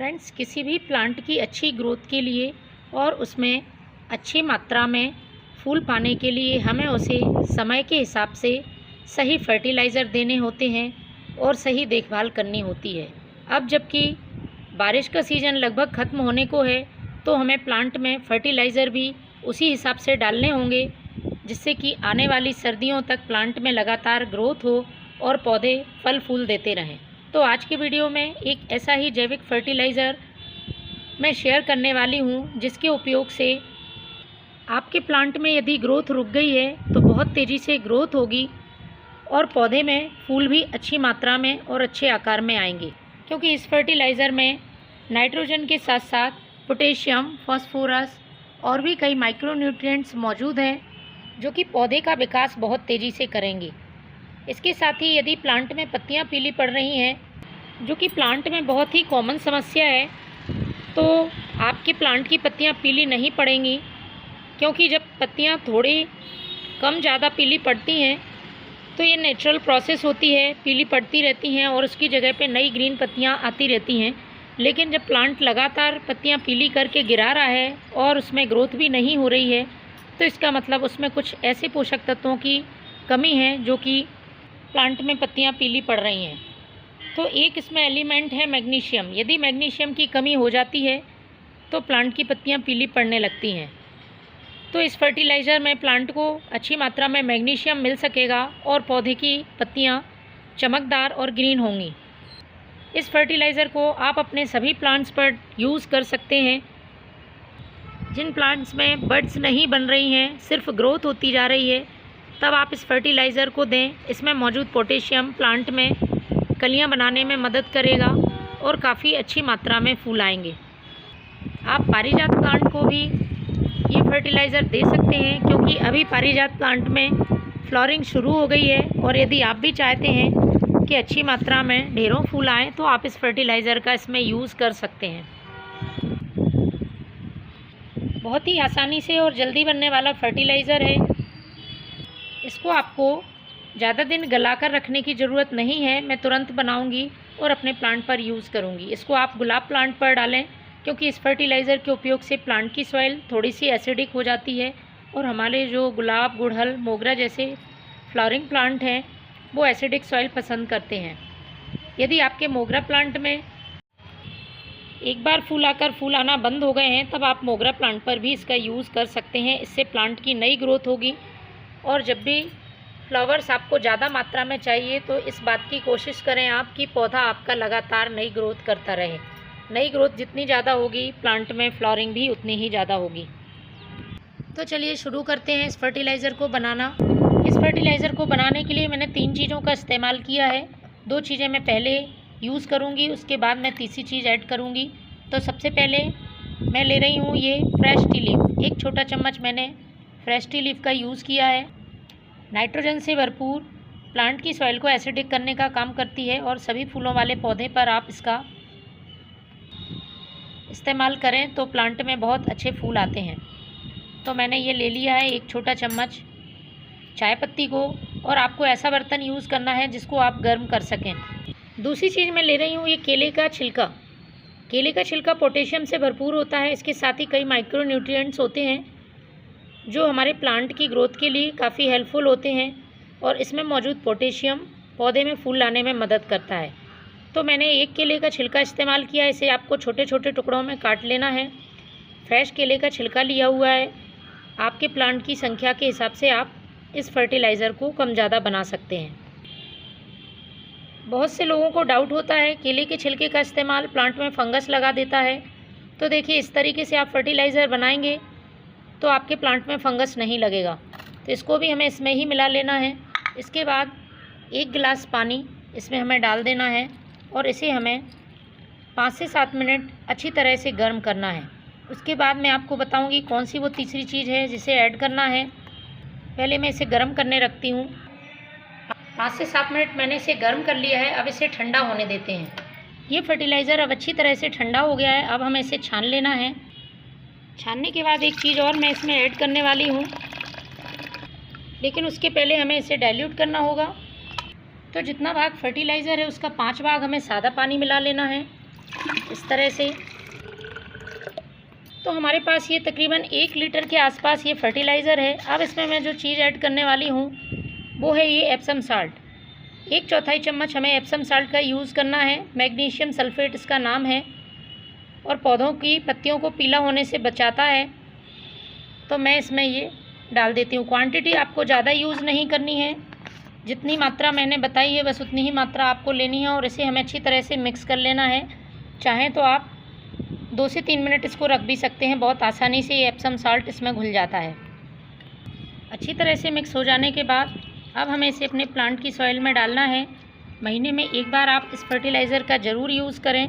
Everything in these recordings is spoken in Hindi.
फ्रेंड्स, किसी भी प्लांट की अच्छी ग्रोथ के लिए और उसमें अच्छी मात्रा में फूल पाने के लिए हमें उसे समय के हिसाब से सही फर्टिलाइज़र देने होते हैं और सही देखभाल करनी होती है। अब जबकि बारिश का सीज़न लगभग ख़त्म होने को है, तो हमें प्लांट में फर्टिलाइज़र भी उसी हिसाब से डालने होंगे, जिससे कि आने वाली सर्दियों तक प्लांट में लगातार ग्रोथ हो और पौधे फल फूल देते रहें। तो आज की वीडियो में एक ऐसा ही जैविक फर्टिलाइज़र मैं शेयर करने वाली हूँ, जिसके उपयोग से आपके प्लांट में यदि ग्रोथ रुक गई है तो बहुत तेज़ी से ग्रोथ होगी और पौधे में फूल भी अच्छी मात्रा में और अच्छे आकार में आएंगे। क्योंकि इस फर्टिलाइज़र में नाइट्रोजन के साथ साथ पोटेशियम, फास्फोरस और भी कई माइक्रोन्यूट्रिएंट्स मौजूद हैं, जो कि पौधे का विकास बहुत तेज़ी से करेंगे। इसके साथ ही यदि प्लांट में पत्तियां पीली पड़ रही हैं, जो कि प्लांट में बहुत ही कॉमन समस्या है, तो आपके प्लांट की पत्तियां पीली नहीं पड़ेंगी। क्योंकि जब पत्तियां थोड़ी कम ज़्यादा पीली पड़ती हैं तो ये नेचुरल प्रोसेस होती है, पीली पड़ती रहती हैं और उसकी जगह पे नई ग्रीन पत्तियां आती रहती हैं। लेकिन जब प्लांट लगातार पत्तियां पीली करके गिरा रहा है और उसमें ग्रोथ भी नहीं हो रही है, तो इसका मतलब उसमें कुछ ऐसे पोषक तत्वों की कमी है जो कि प्लांट में पत्तियां पीली पड़ रही हैं। तो एक इसमें एलिमेंट है मैग्नीशियम। यदि मैग्नीशियम की कमी हो जाती है तो प्लांट की पत्तियां पीली पड़ने लगती हैं। तो इस फर्टिलाइज़र में प्लांट को अच्छी मात्रा में मैग्नीशियम मिल सकेगा और पौधे की पत्तियां चमकदार और ग्रीन होंगी। इस फर्टिलाइज़र को आप अपने सभी प्लांट्स पर यूज़ कर सकते हैं। जिन प्लांट्स में बड्स नहीं बन रही हैं, सिर्फ ग्रोथ होती जा रही है, तब आप इस फर्टिलाइज़र को दें। इसमें मौजूद पोटेशियम प्लांट में कलियां बनाने में मदद करेगा और काफ़ी अच्छी मात्रा में फूल आएंगे। आप पारिजात प्लांट को भी ये फर्टिलाइज़र दे सकते हैं, क्योंकि अभी पारिजात प्लांट में फ्लावरिंग शुरू हो गई है और यदि आप भी चाहते हैं कि अच्छी मात्रा में ढेरों फूल आएँ, तो आप इस फर्टिलाइज़र का इसमें यूज़ कर सकते हैं। बहुत ही आसानी से और जल्दी बनने वाला फर्टिलाइज़र है। इसको आपको ज़्यादा दिन गला कर रखने की ज़रूरत नहीं है। मैं तुरंत बनाऊंगी और अपने प्लांट पर यूज़ करूंगी। इसको आप गुलाब प्लांट पर डालें, क्योंकि इस फर्टिलाइज़र के उपयोग से प्लांट की सॉइल थोड़ी सी एसिडिक हो जाती है और हमारे जो गुलाब, गुड़हल, मोगरा जैसे फ्लावरिंग प्लांट हैं, वो एसिडिक सॉइल पसंद करते हैं। यदि आपके मोगरा प्लांट में एक बार फूल आकर फूल आना बंद हो गए हैं, तब आप मोगरा प्लांट पर भी इसका यूज़ कर सकते हैं। इससे प्लांट की नई ग्रोथ होगी और जब भी फ्लावर्स आपको ज़्यादा मात्रा में चाहिए, तो इस बात की कोशिश करें आप कि पौधा आपका लगातार नई ग्रोथ करता रहे। नई ग्रोथ जितनी ज़्यादा होगी, प्लांट में फ्लावरिंग भी उतनी ही ज़्यादा होगी। तो चलिए शुरू करते हैं इस फर्टिलाइज़र को बनाना। इस फर्टिलाइज़र को बनाने के लिए मैंने 3 चीज़ों का इस्तेमाल किया है। 2 चीज़ें मैं पहले यूज़ करूँगी, उसके बाद मैं तीसरी चीज़ ऐड करूँगी। तो सबसे पहले मैं ले रही हूँ ये फ्रेश टी लीफ। 1 छोटा चम्मच मैंने फ्रेश टी लीफ का यूज़ किया है। नाइट्रोजन से भरपूर प्लांट की सॉइल को एसिडिक करने का काम करती है और सभी फूलों वाले पौधे पर आप इसका इस्तेमाल करें तो प्लांट में बहुत अच्छे फूल आते हैं। तो मैंने ये ले लिया है 1 छोटा चम्मच चाय पत्ती को, और आपको ऐसा बर्तन यूज़ करना है जिसको आप गर्म कर सकें। दूसरी चीज़ मैं ले रही हूँ ये केले का छिलका। केले का छिलका पोटेशियम से भरपूर होता है। इसके साथ ही कई माइक्रो न्यूट्रिएंट्स होते हैं जो हमारे प्लांट की ग्रोथ के लिए काफ़ी हेल्पफुल होते हैं, और इसमें मौजूद पोटेशियम पौधे में फूल लाने में मदद करता है। तो मैंने 1 केले का छिलका इस्तेमाल किया। इसे आपको छोटे छोटे टुकड़ों में काट लेना है। फ्रेश केले का छिलका लिया हुआ है। आपके प्लांट की संख्या के हिसाब से आप इस फर्टिलाइज़र को कम ज़्यादा बना सकते हैं। बहुत से लोगों को डाउट होता है केले के छिलके का इस्तेमाल प्लांट में फंगस लगा देता है। तो देखिए, इस तरीके से आप फर्टिलाइज़र बनाएंगे तो आपके प्लांट में फंगस नहीं लगेगा। तो इसको भी हमें इसमें ही मिला लेना है। इसके बाद 1 गिलास पानी इसमें हमें डाल देना है और इसे हमें 5 से 7 मिनट अच्छी तरह से गर्म करना है। उसके बाद मैं आपको बताऊंगी कौन सी वो तीसरी चीज़ है जिसे ऐड करना है। पहले मैं इसे गर्म करने रखती हूँ। 5 से 7 मिनट मैंने इसे गर्म कर लिया है। अब इसे ठंडा होने देते हैं। ये फर्टिलाइज़र अब अच्छी तरह से ठंडा हो गया है। अब हमें इसे छान लेना है। छानने के बाद एक चीज़ और मैं इसमें ऐड करने वाली हूँ, लेकिन उसके पहले हमें इसे डाइल्यूट करना होगा। तो जितना भाग फर्टिलाइज़र है उसका 5 भाग हमें सादा पानी मिला लेना है इस तरह से। तो हमारे पास ये तकरीबन 1 लीटर के आसपास ये फर्टिलाइज़र है। अब इसमें मैं जो चीज़ ऐड करने वाली हूँ वो है ये एप्सम साल्ट। 1/4 चम्मच हमें एप्सम साल्ट का यूज़ करना है। मैग्नीशियम सल्फेट इसका नाम है और पौधों की पत्तियों को पीला होने से बचाता है। तो मैं इसमें ये डाल देती हूँ। क्वांटिटी आपको ज़्यादा यूज़ नहीं करनी है, जितनी मात्रा मैंने बताई है बस उतनी ही मात्रा आपको लेनी है और इसे हमें अच्छी तरह से मिक्स कर लेना है। चाहें तो आप 2 से 3 मिनट इसको रख भी सकते हैं, बहुत आसानी से ये एप्सम साल्ट इसमें घुल जाता है। अच्छी तरह से मिक्स हो जाने के बाद अब हमें इसे अपने प्लांट की सॉइल में डालना है। महीने में एक बार आप इस फर्टिलाइज़र का ज़रूर यूज़ करें।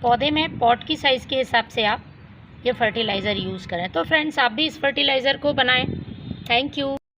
पौधे में पॉट की साइज़ के हिसाब से आप ये फर्टिलाइज़र यूज़ करें। तो फ्रेंड्स, आप भी इस फर्टिलाइज़र को बनाएं। Thank you.